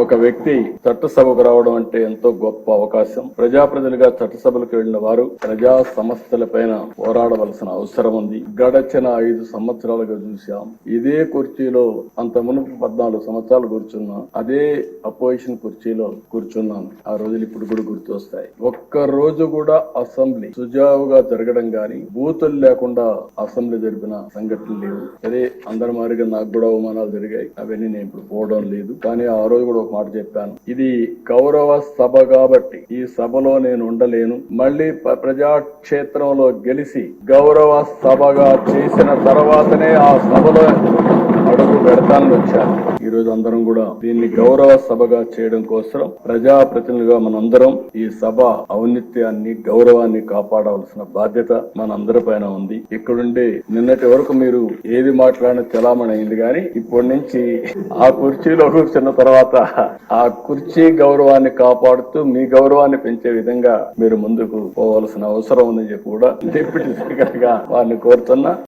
ఒక వ్యక్తి చట్టసభకు రావడం అంటే ఎంతో గొప్ప అవకాశం. ప్రజాప్రతినిధిగా చట్టసభలకు వెళ్లిన వారు ప్రజా సమస్యలపైన పోరాడవలసిన అవసరం ఉంది. గడచిన 5 సంవత్సరాలుగా చూశాం. ఇదే కుర్చీలో అంత మునుపు 14 సంవత్సరాలు కూర్చున్నా, అదే అపోజిషన్ కుర్చీలో కూర్చున్నాను. ఆ రోజులు ఇప్పుడు కూడా గుర్తొస్తాయి. ఒక్క రోజు కూడా అసెంబ్లీ సుజావుగా జరగడం గాని, బూతులు లేకుండా అసెంబ్లీ జరిపిన సంఘటనలు లేవు. అదే అందరి మారిగా నాకు కూడా అవమానాలు జరిగాయి. అవన్నీ నేను ఇప్పుడు పోవడం లేదు. కానీ ఆ రోజు కూడా ఒక మాట చెప్పాను. ఇది గౌరవ సభ కాబట్టి ఈ సభలో నేను ఉండలేను. మళ్లీ ప్రజాక్షేత్రంలో గెలిచి గౌరవ సభగా చేసిన తర్వాతనే ఆ సభలో అడుగు పెడతానని వచ్చాను. ఈ రోజు అందరం కూడా దీన్ని గౌరవ సభగా చేయడం కోసం ప్రజాప్రతినిధులుగా మనందరం ఈ సభ ఔన్నత్యాన్ని, గౌరవాన్ని కాపాడవలసిన బాధ్యత మనందరిపైన ఉంది. ఇక్కడుండే నిన్నటి వరకు మీరు ఏది మాట్లాడినా చలామణి అయింది, కానీ ఇప్పటి నుంచి ఆ కుర్చీలో కూర్చున్న తర్వాత ఆ కుర్చీ గౌరవాన్ని కాపాడుతూ మీ గౌరవాన్ని పెంచే విధంగా మీరు ముందుకు పోవాల్సిన అవసరం ఉందని చెప్పి కూడా డిప్యూటీ స్పీకర్ గా వారిని కోరుతున్నా.